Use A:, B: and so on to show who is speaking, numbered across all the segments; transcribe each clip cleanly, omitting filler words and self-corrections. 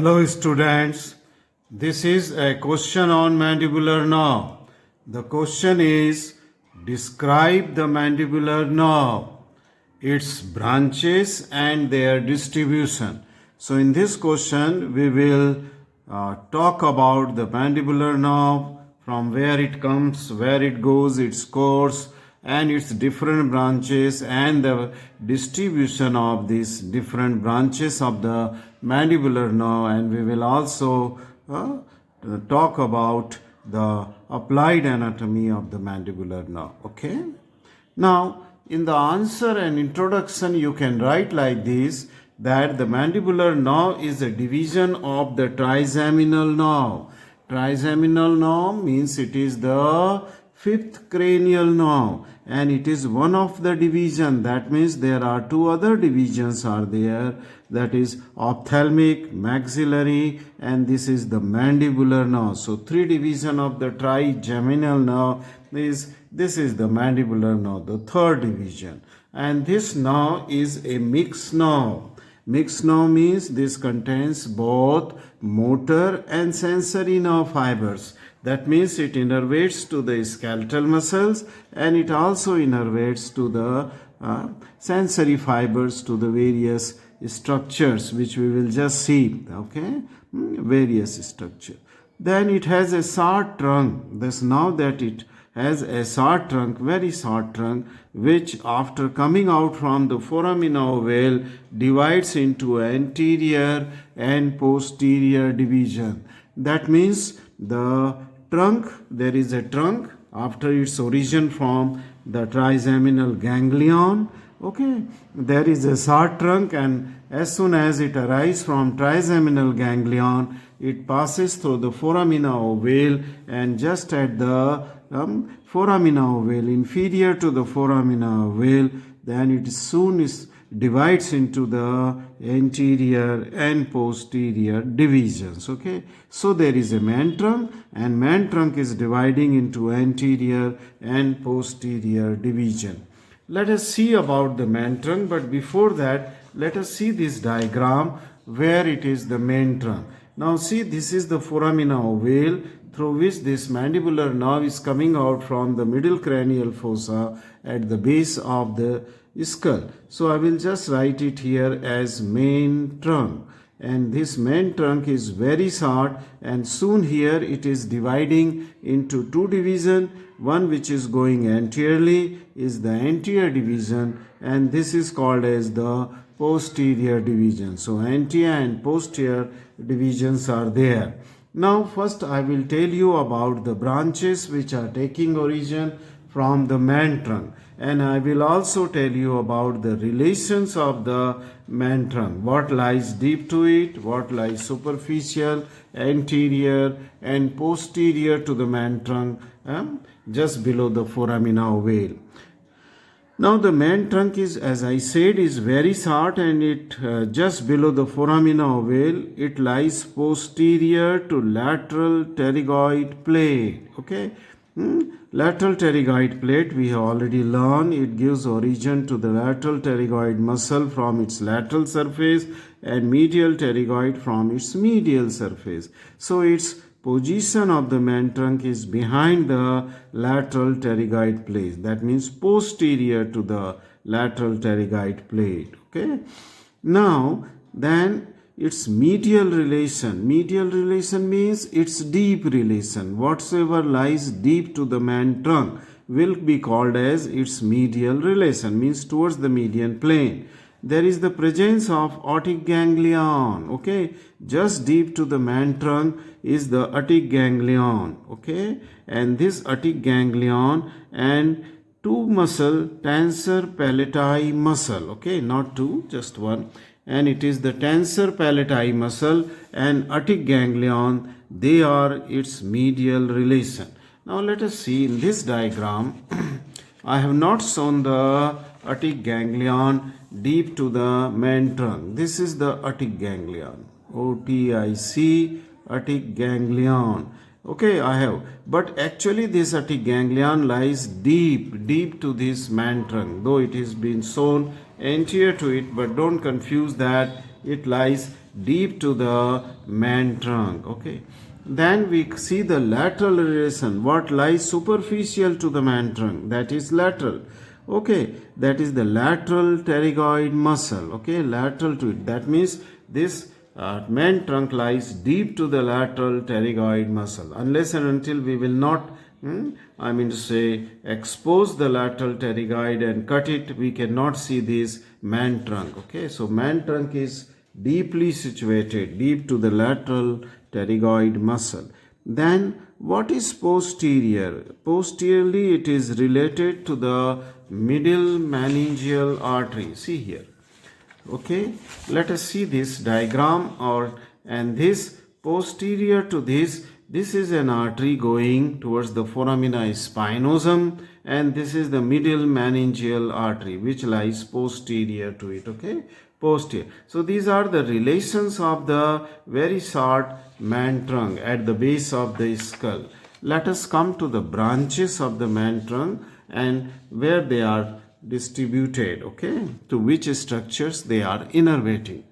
A: Hello students, this is a question on mandibular nerve. The question is, describe the mandibular nerve, its branches and their distribution. So in this question we will talk about the mandibular nerve, from where it comes, where it goes, its course and its different branches and the distribution of these different branches of the mandibular nerve, and we will also talk about the applied anatomy of the mandibular nerve. Okay, now in the answer and introduction you can write like this, that the mandibular nerve is a division of the trigeminal nerve. Trigeminal nerve means it is the fifth cranial nerve and it is one of the division. That means there are two other divisions are there, that is ophthalmic, maxillary, and this is the mandibular nerve. So three division of the trigeminal nerve is, this is the mandibular nerve, the third division, and this nerve is a mixed nerve. Mixed nerve means this contains both motor and sensory nerve fibers. That means it innervates to the skeletal muscles and it also innervates to the sensory fibers, to the various structures which we will just see. Okay, various structure. Then it has a short trunk. Thus now that it has a short trunk, very short trunk, which after coming out from the foramina ovale divides into anterior and posterior division. That means the trunk, there is a trunk after its origin from the trigeminal ganglion. Okay, there is a short trunk, and as soon as it arises from trigeminal ganglion, it passes through the foramina ovale, and just at the foramina ovale, inferior to the foramina ovale, then it soon divides into the anterior and posterior divisions. Okay, so there is a main trunk, and main trunk is dividing into anterior and posterior division. Let us see about the main trunk, but before that let us see this diagram where it is the main trunk. Now see, this is the foramina ovale through which this mandibular nerve is coming out from the middle cranial fossa at the base of the skull. So I will just write it here as main trunk, and this main trunk is very short, and soon here it is dividing into two divisions. One which is going anteriorly is the anterior division, and this is called as the posterior division. So anterior and posterior divisions are there. Now first I will tell you about the branches which are taking origin from the main trunk, and I will also tell you about the relations of the main trunk, what lies deep to it, what lies superficial, anterior and posterior to the main trunk, just below the foramina ovale. Now the main trunk is, as I said, is very short, and it just below the foramina ovale, it lies posterior to lateral pterygoid plate. Okay, lateral pterygoid plate we have already learned. It gives origin to the lateral pterygoid muscle from its lateral surface and medial pterygoid from its medial surface. So its position of the main trunk is behind the lateral pterygoid plate. That means posterior to the lateral pterygoid plate. Okay. Now then its medial relation. Medial relation means its deep relation. Whatsoever lies deep to the main trunk will be called as its medial relation, means towards the median plane. There is the presence of otic ganglion. Okay, just deep to the main trunk is the otic ganglion. Okay, and this otic ganglion and two muscle, tensor pallati muscle. Okay, not two, just one, and it is the tensor pallati muscle and otic ganglion. They are its medial relation. Now let us see in this diagram. I have not shown the otic ganglion deep to the main trunk. This is the otic ganglion. OTIC, otic ganglion. Okay, I have. But actually this otic ganglion lies deep to this main trunk, though it is been shown anterior to it, but don't confuse that. It lies deep to the main trunk. Okay. Then we see the lateral relation, what lies superficial to the main trunk, that is lateral. Okay, that is the lateral pterygoid muscle. Okay, lateral to it. That means this main trunk lies deep to the lateral pterygoid muscle. Unless and until we will not, I mean to say, expose the lateral pterygoid and cut it, we cannot see this main trunk. Okay, so main trunk is deeply situated, deep to the lateral pterygoid muscle. Then what is posterior? Posteriorly, it is related to the middle meningeal artery. See here. Okay, let us see this diagram, and this posterior to this is an artery going towards the foramina spinosum, and this is the middle meningeal artery which lies posterior to it. Okay, posterior. So these are the relations of the very short main trunk at the base of the skull. Let us come to the branches of the main trunk and where they are distributed, okay, to which structures they are innervating.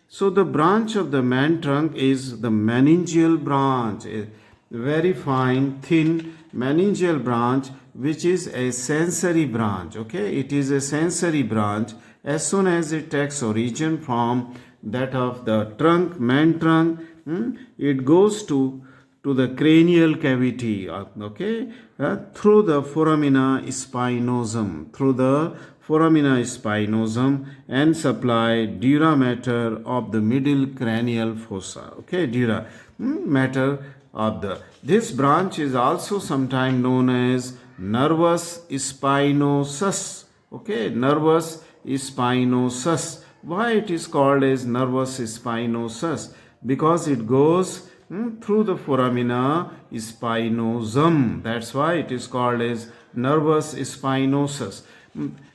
A: So the branch of the main trunk is the meningeal branch, a very fine thin meningeal branch which is a sensory branch. Okay, it is a sensory branch. As soon as it takes origin from that of the trunk, main trunk, it goes to the cranial cavity, okay, through the foramina spinosum, and supply dura mater of the middle cranial fossa. Okay, dura mater of the. This branch is also sometimes known as nervus spinosus. Okay, nervus spinosus. Why it is called as nervus spinosus? Because it goes through the foramina spinosum. That's why it is called as nervus spinosus.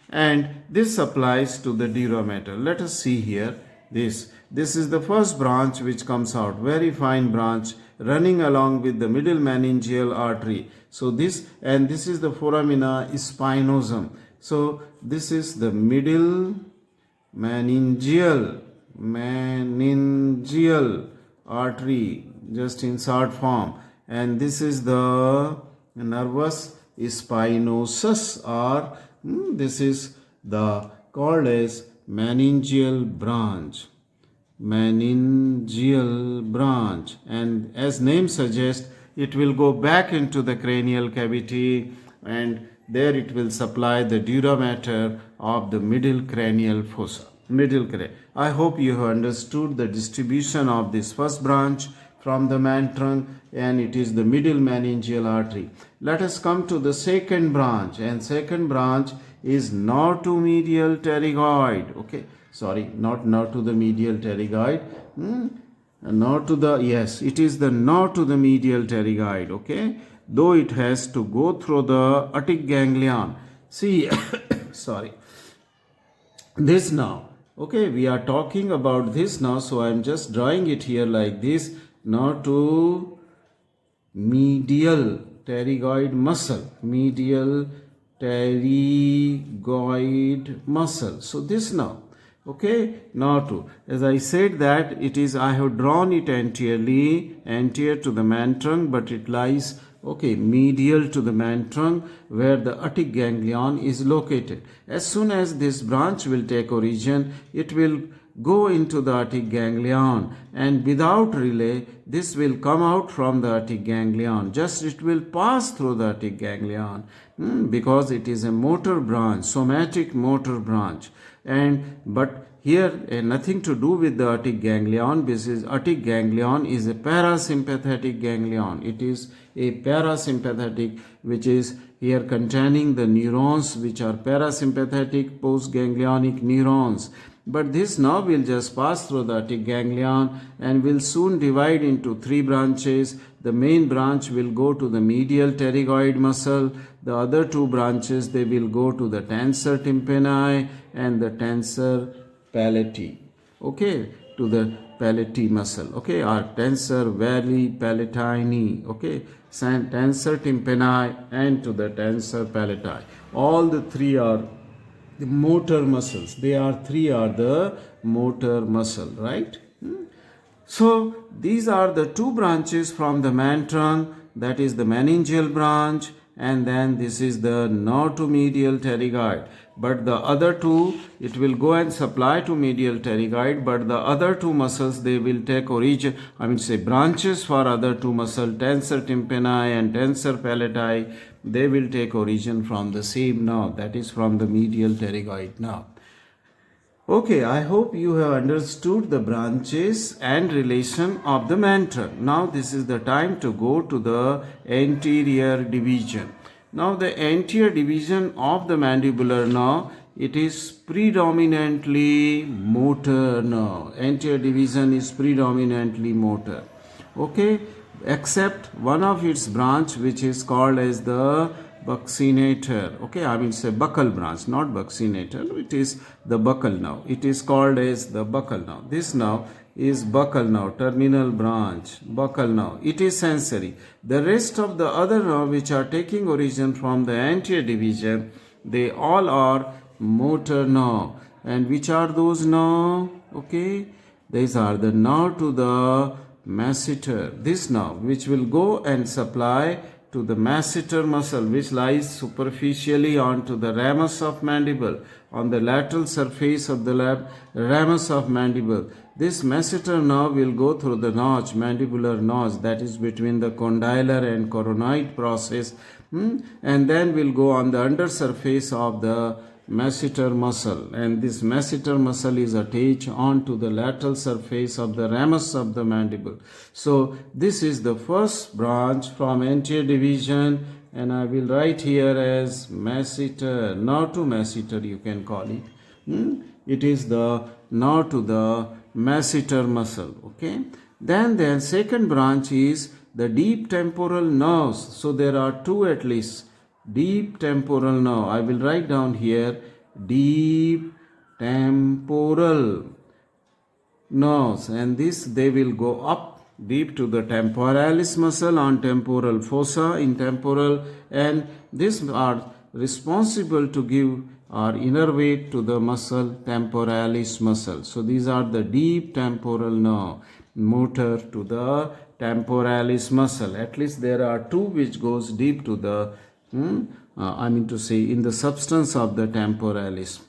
A: And this applies to the dura mater. Let us see here this. This is the first branch which comes out. Very fine branch running along with the middle meningeal artery. So this, and this is the foramina spinosum. So this is the middle meningeal artery, just in short form, and this is the nervus spinosus, or this is the called as meningeal branch, and as name suggests, it will go back into the cranial cavity, and there it will supply the dura mater of the middle cranial fossa. I hope you have understood the distribution of this first branch from the main trunk, and it is the middle meningeal artery. Let us come to the second branch, and second branch is notomedial pterygoid. Okay, sorry, not to the medial pterygoid. It is the not to the medial pterygoid. Okay, though it has to go through the otic ganglion. See, sorry, this now. Okay, we are talking about this now, so I am just drawing it here like this. Now to medial pterygoid muscle, So this now, okay, now to, as I said that it is, I have drawn it anterior to the main trunk, but it lies, okay, medial to the main trunk where the otic ganglion is located. As soon as this branch will take origin, it will go into the otic ganglion, and without relay, this will come out from the otic ganglion. Just it will pass through the otic ganglion because it is a motor branch, somatic motor branch. But here nothing to do with the otic ganglion, because otic ganglion is a parasympathetic ganglion. It is a parasympathetic, which is here containing the neurons which are parasympathetic postganglionic neurons. But this now will just pass through the otic ganglion and will soon divide into three branches. The main branch will go to the medial pterygoid muscle. The other two branches, they will go to the tensor tympani and the tensor palati. Okay, to the palati muscle. Okay, or tensor veli palatini. Okay, tensor tympani and to the tensor palati. All the three are the motor muscles. Three are the motor muscle, right? So these are the two branches from the main trunk, that is the meningeal branch, and then this is the notomedial pterygoid. But the other two, it will go and supply to medial pterygoid, but the other two muscles, they will take origin, branches for other two muscles, tensor tympani and tensor pallati, they will take origin from the same nerve, that is from the medial pterygoid nerve. Okay, I hope you have understood the branches and relation of the main trunk. Now this is the time to go to the anterior division. Now the anterior division of the mandibular nerve, it is predominantly motor nerve. Anterior division is predominantly motor. Okay, except one of its branch which is called as the buccinator. Okay, say buccal branch, not buccinator. It is the buccal nerve. It is called as the buccal nerve. This nerve is buccal nerve, terminal branch, buccal nerve. It is sensory. The rest of the other nerve which are taking origin from the anterior division, they all are motor nerve. And which are those nerve? Okay, these are the nerve to the masseter. This nerve which will go and supply to the masseter muscle which lies superficially onto the ramus of mandible, on the lateral surface of the ramus of mandible. This masseter nerve will go through the notch, mandibular notch, that is between the condylar and coronoid process, and then will go on the undersurface of the masseter muscle, and this masseter muscle is attached onto the lateral surface of the ramus of the mandible. So this is the first branch from anterior division, and I will write here as masseter, notomasseter you can call it. It is the nerve to the masseter muscle. Okay, then second branch is the deep temporal nerves. So there are two at least. Deep temporal nerve. I will write down here deep temporal nerves, and this they will go up deep to the temporalis muscle on temporal fossa in temporal, and these are responsible to give or innervate to the muscle temporalis muscle. So these are the deep temporal nerve, motor to the temporalis muscle. At least there are two which goes deep to the in the substance of the temporalis.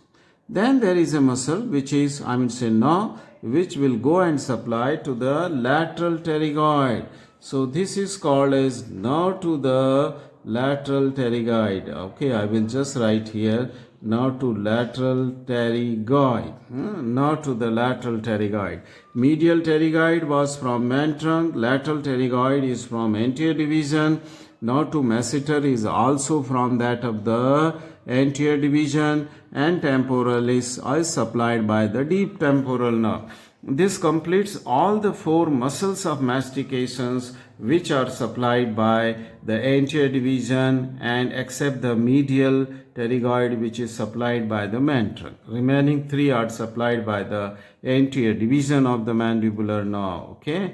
A: Then there is a muscle which is nerve which will go and supply to the lateral pterygoid. So this is called as nerve to the lateral pterygoid. Okay, I will just write here nerve to lateral pterygoid. Nerve to the lateral pterygoid. Medial pterygoid was from main trunk. Lateral pterygoid is from anterior division. Nerve to masseter is also from that of the anterior division, and temporalis is supplied by the deep temporal nerve. This completes all the four muscles of mastications which are supplied by the anterior division, and except the medial pterygoid which is supplied by the main trunk. Remaining three are supplied by the anterior division of the mandibular nerve. Okay.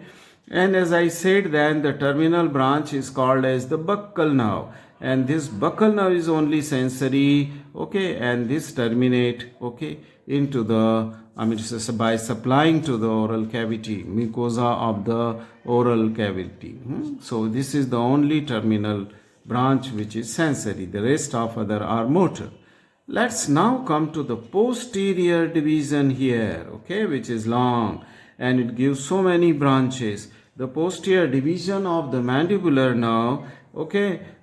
A: And as I said, then the terminal branch is called as the buccal nerve, and this buccal nerve is only sensory. Okay, and this terminate into the by supplying to the oral cavity, mucosa of the oral cavity. So this is the only terminal branch which is sensory. The rest of other are motor. Let's now come to the posterior division here, which is long, and it gives so many branches. The posterior division of the mandibular nerve,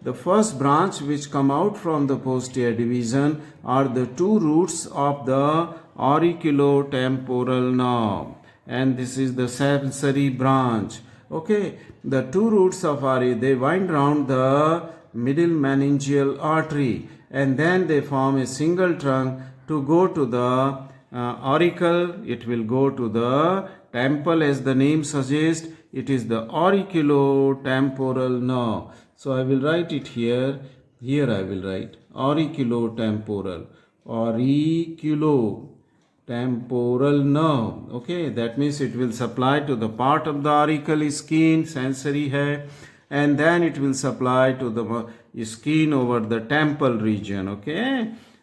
A: the first branch which come out from the posterior division are the two roots of the auriculotemporal nerve, and this is the sensory branch. The two roots of they wind round the middle meningeal artery, and then they form a single trunk to go to the auricle. It will go to the temple, as the name suggests. It is the auriculotemporal nerve. So I will write it here. Here I will write auriculotemporal. Auriculotemporal nerve. That means it will supply to the part of the auricle skin, sensory hai, and then it will supply to the skin over the temple region.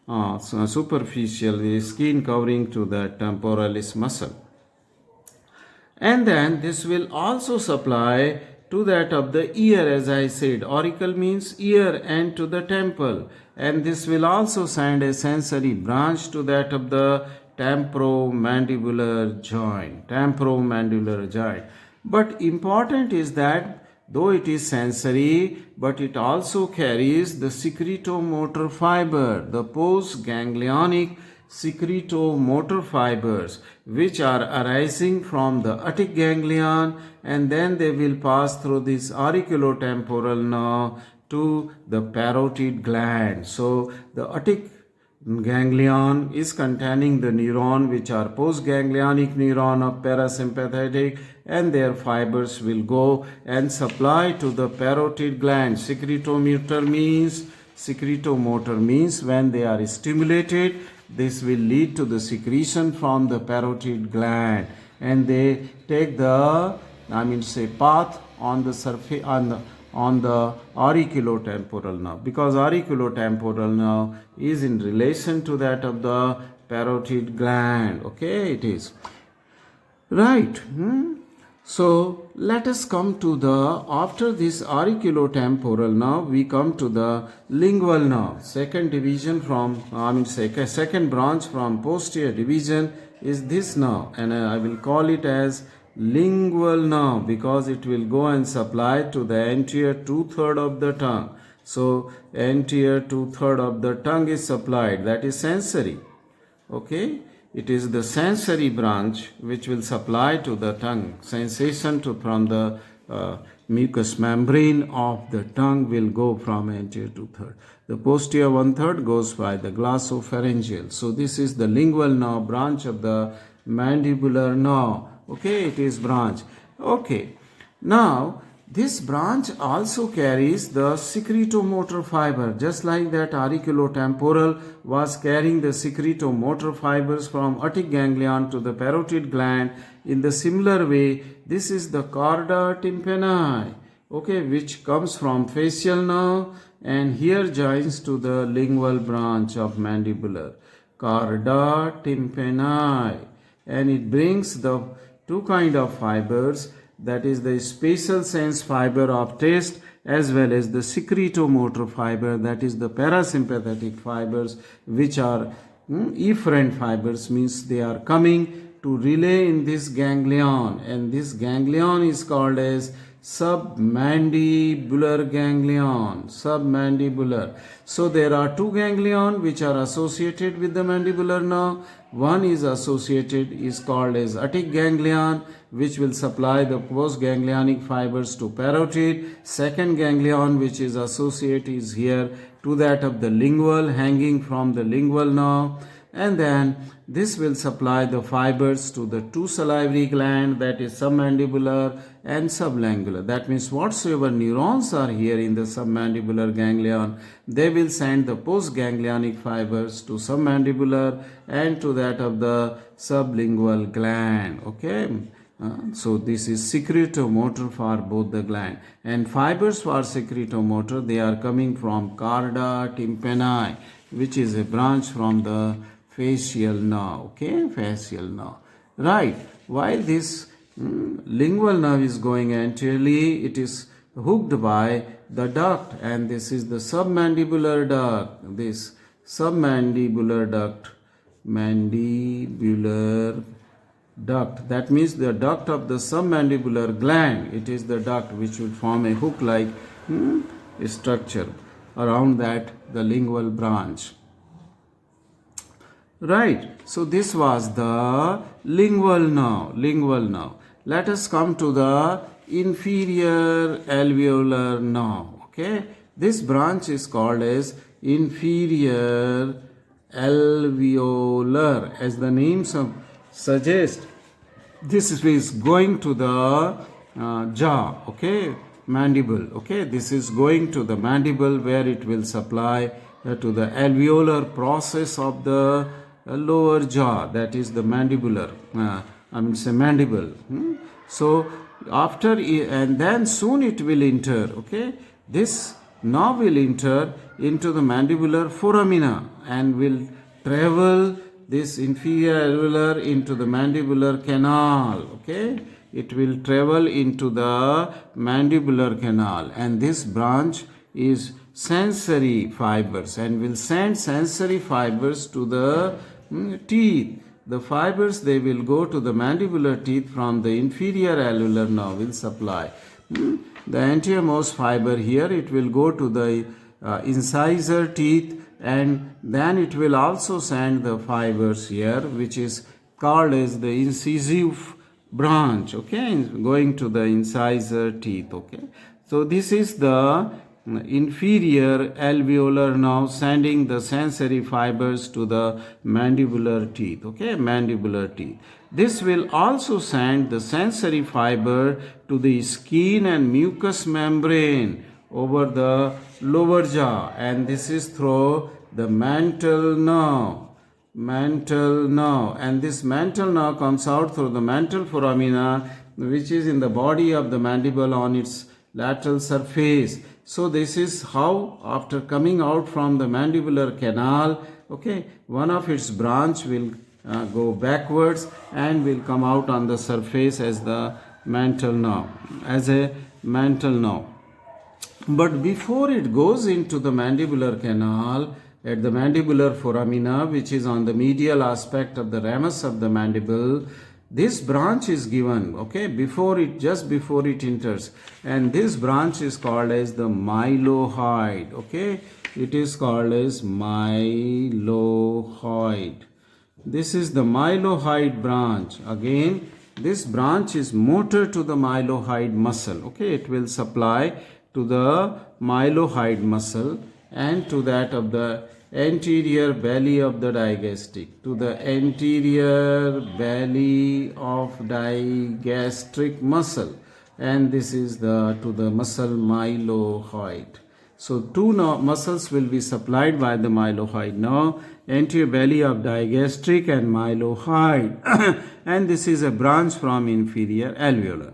A: So superficial skin covering to the temporalis muscle. And then this will also supply to that of the ear, as I said. Auricle means ear, and to the temple. And this will also send a sensory branch to that of the temporomandibular joint. Temporomandibular joint. But important is that though it is sensory, but it also carries the secretomotor fiber, the postganglionic secretomotor fibers, which are arising from the otic ganglion, and then they will pass through this auriculotemporal nerve to the parotid gland. So the otic ganglion is containing the neuron which are postganglionic neuron of parasympathetic, and their fibers will go and supply to the parotid gland. Secretomotor means when they are stimulated, this will lead to the secretion from the parotid gland, and they take the path on the surface on the auriculotemporal nerve, because auriculotemporal nerve is in relation to that of the parotid gland. Okay, it is right. So let us come to the, after this auriculotemporal nerve, we come to the lingual nerve. Second division from, second branch from posterior division is this nerve, and I will call it as lingual nerve because it will go and supply to the anterior 2/3 of the tongue. So anterior 2/3 of the tongue is supplied, that is sensory. Okay, it is the sensory branch which will supply to the tongue. Sensation from the mucous membrane of the tongue will go from anterior 2/3. The posterior 1/3 goes by the glossopharyngeal. So this is the lingual nerve, branch of the mandibular nerve. Okay, it is branch. Okay, now this branch also carries the secretomotor fiber, just like that auriculotemporal was carrying the secretomotor fibers from otic ganglion to the parotid gland. In the similar way, this is the chorda tympani, okay, which comes from facial nerve and here joins to the lingual branch of mandibular. Chorda tympani, and it brings the two kind of fibers, that is the spatial sense fiber of taste as well as the secretomotor fiber, that is the parasympathetic fibers, which are efferent fibers, means they are coming to relay in this ganglion, and this ganglion is called as submandibular ganglion. Submandibular. So there are two ganglion which are associated with the mandibular nerve. One is associated, is called as otic ganglion, which will supply the postganglionic fibers to parotid. Second ganglion which is associated is here to that of the lingual, hanging from the lingual nerve, and then this will supply the fibers to the two salivary gland, that is submandibular and sublingular. That means whatsoever neurons are here in the submandibular ganglion, they will send the postganglionic fibers to submandibular and to that of the sublingual gland. Okay. So this is secretomotor for both the gland, and fibers for secretomotor, they are coming from chorda tympani, which is a branch from the facial nerve. Okay, facial nerve. Right. While this lingual nerve is going anteriorly, it is hooked by the duct, and this is the submandibular duct. This submandibular duct, mandibular duct, that means the duct of the submandibular gland. It is the duct which will form a hook like structure around that, the lingual branch. Right. So this was the lingual nerve. Lingual nerve. Let us come to the inferior alveolar nerve. Okay. This branch is called as inferior alveolar, as the name suggest. This is going to the jaw. Okay, mandible. Okay, this is going to the mandible, where it will supply to the alveolar process of the lower jaw, that is the mandibular, mandible. So after, and then soon it will enter. Okay, this nerve will enter into the mandibular foramina and will travel this inferior alveolar into the mandibular canal. Okay, it will travel into the mandibular canal, and this branch is sensory fibers and will send sensory fibers to the teeth. The fibers, they will go to the mandibular teeth from the inferior alveolar nerve will supply. The anteriormost fiber here, it will go to the incisor teeth, and then it will also send the fibers here, which is called as the incisive branch, okay, going to the incisor teeth, okay. So this is the inferior alveolar nerve sending the sensory fibers to the mandibular teeth, okay, mandibular teeth. This will also send the sensory fiber to the skin and mucous membrane over the lower jaw, and this is through the mantle nerve. And this mantle nerve comes out through the mantle foramina, which is in the body of the mandible on its lateral surface. So this is how, after coming out from the mandibular canal, okay, one of its branch will go backwards and will come out on the surface as the mantle nerve, as a mantle nerve. But before it goes into the mandibular canal, at the mandibular foramina, which is on the medial aspect of the ramus of the mandible, this branch is given, okay, just before it enters, and this branch is called as the mylohyoid, okay, it is called as mylohyoid. This is the mylohyoid branch. Again, this branch is motor to the mylohyoid muscle, okay, it will supply to the mylohyoid muscle and to that of the anterior belly of the digastric, to the anterior belly of digastric muscle, and this is to the muscle mylohyoid. So two muscles will be supplied by the mylohyoid nerve, anterior belly of digastric and mylohyoid, and this is a branch from inferior alveolar.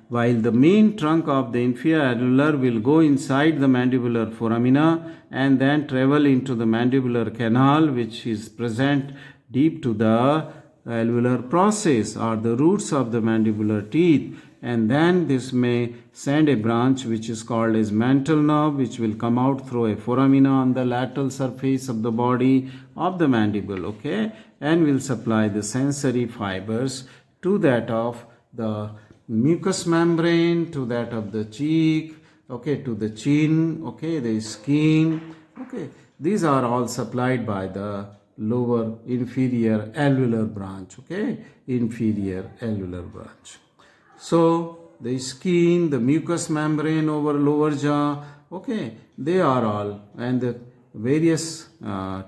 A: While the main trunk of the inferior alveolar will go inside the mandibular foramina and then travel into the mandibular canal, which is present deep to the alveolar process or the roots of the mandibular teeth, and then this may send a branch which is called as mantle nerve, which will come out through a foramina on the lateral surface of the body of the mandible, okay, and will supply the sensory fibers to that of the mucous membrane, to that of the cheek, okay, to the chin, okay, the skin, okay. These are all supplied by the lower inferior alveolar branch, okay, inferior alveolar branch. So the skin, the mucous membrane over lower jaw, okay, they are all, and the various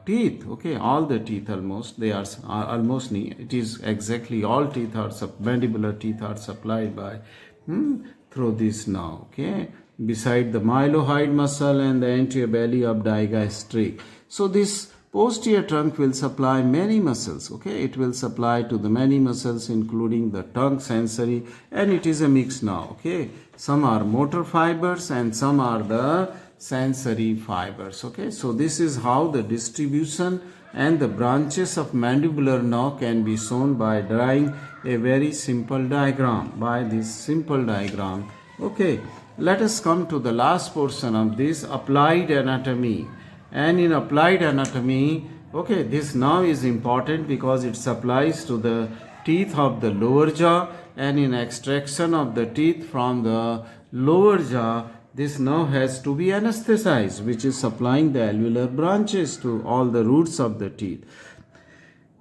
A: teeth, okay, all the teeth almost, they are almost, it is exactly all teeth are, mandibular teeth are supplied by through this now, okay, beside the mylohyoid muscle and the anterior belly of digastric. So this posterior trunk will supply many muscles, okay, it will supply to the many muscles including the tongue, sensory, and it is a mix now, okay, some are motor fibers and some are the sensory fibers, okay. So this is how the distribution and the branches of mandibular nerve can be shown by drawing a very simple diagram, by this simple diagram, okay. Let us come to the last portion of this, applied anatomy. And in applied anatomy, okay, this nerve is important because it supplies to the teeth of the lower jaw, and in extraction of the teeth from the lower jaw, this nerve has to be anesthetized, which is supplying the alveolar branches to all the roots of the teeth.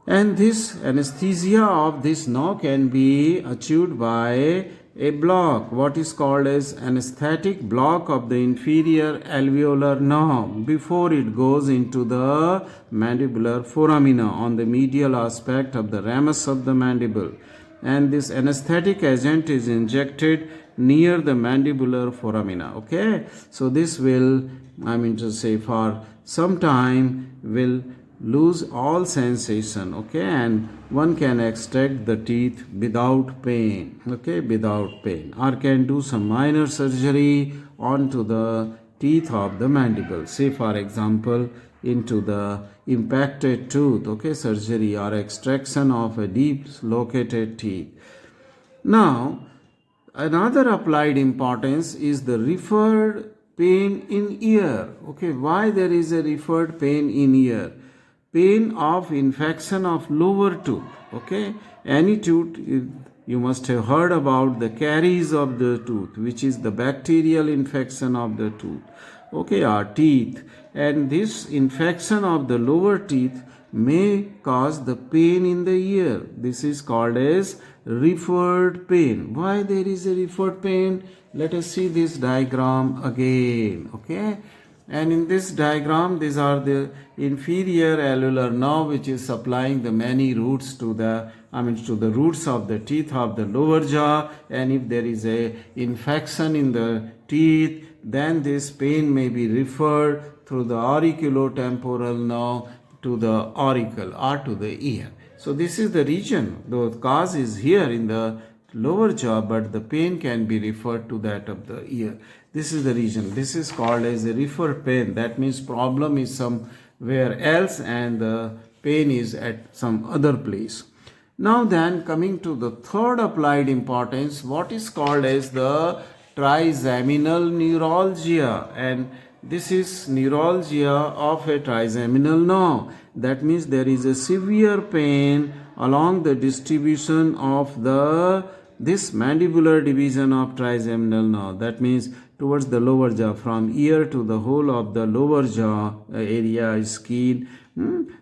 A: And this anesthesia of this nerve can be achieved by a block, what is called as anesthetic block of the inferior alveolar nerve before it goes into the mandibular foramina on the medial aspect of the ramus of the mandible. And this anesthetic agent is injected near the mandibular foramina, okay. So this will, I mean to say, for some time will lose all sensation, okay, and one can extract the teeth without pain, okay, without pain, or can do some minor surgery onto the teeth of the mandible, say for example into the impacted tooth, okay, surgery or extraction of a deep located teeth. Now, another applied importance is the referred pain in ear. Okay, why there is a referred pain in ear? Pain of infection of lower tooth. Okay, any tooth, you must have heard about the caries of the tooth, which is the bacterial infection of the tooth. Okay, our teeth, and this infection of the lower teeth may cause the pain in the ear. This is called as referred pain. Why there is a referred pain? Let us see this diagram again. Okay, and in this diagram, these are the inferior alveolar nerve, which is supplying the many roots to the to the roots of the teeth of the lower jaw. And if there is a infection in the teeth, then this pain may be referred through the auriculotemporal nerve to the auricle or to the ear. So this is the region. The cause is here in the lower jaw, but the pain can be referred to that of the ear. This is the region. This is called as a referred pain. That means problem is somewhere else and the pain is at some other place. Now then, coming to the third applied importance, what is called as the trigeminal neuralgia, and this is neuralgia of a trigeminal nerve. That means there is a severe pain along the distribution of this mandibular division of trigeminal nerve. That means towards the lower jaw, from ear to the whole of the lower jaw area, skin,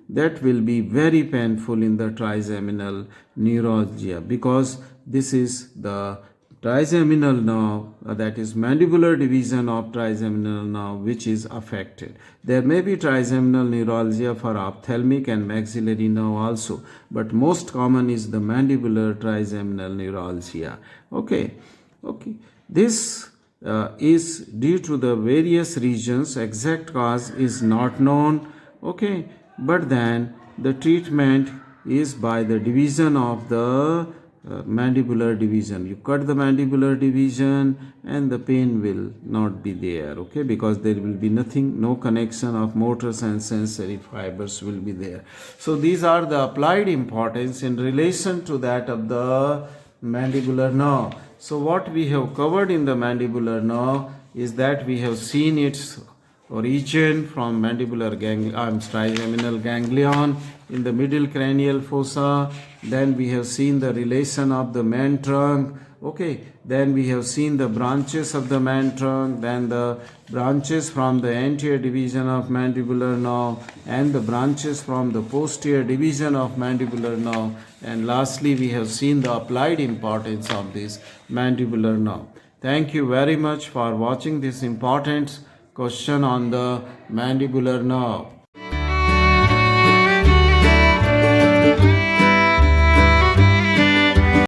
A: that will be very painful in the trigeminal neuralgia, because this is the trigeminal nerve, that is mandibular division of trigeminal nerve, which is affected. There may be trigeminal neuralgia for ophthalmic and maxillary nerve also, but most common is the mandibular trigeminal neuralgia. Okay. This is due to the various regions. Exact cause is not known. Okay, but then the treatment is by the division of the mandibular division. You cut the mandibular division and the pain will not be there. Okay, because there will be nothing, no connection of motor and sensory fibers will be there. So these are the applied importance in relation to that of the mandibular nerve. So what we have covered in the mandibular nerve is that we have seen its origin from mandibular trigeminal ganglion in the middle cranial fossa. Then we have seen the relation of the main trunk. Okay, then we have seen the branches of the main trunk, then the branches from the anterior division of mandibular nerve, and the branches from the posterior division of mandibular nerve, and lastly we have seen the applied importance of this mandibular nerve. Thank you very much for watching this important question on the mandibular nerve.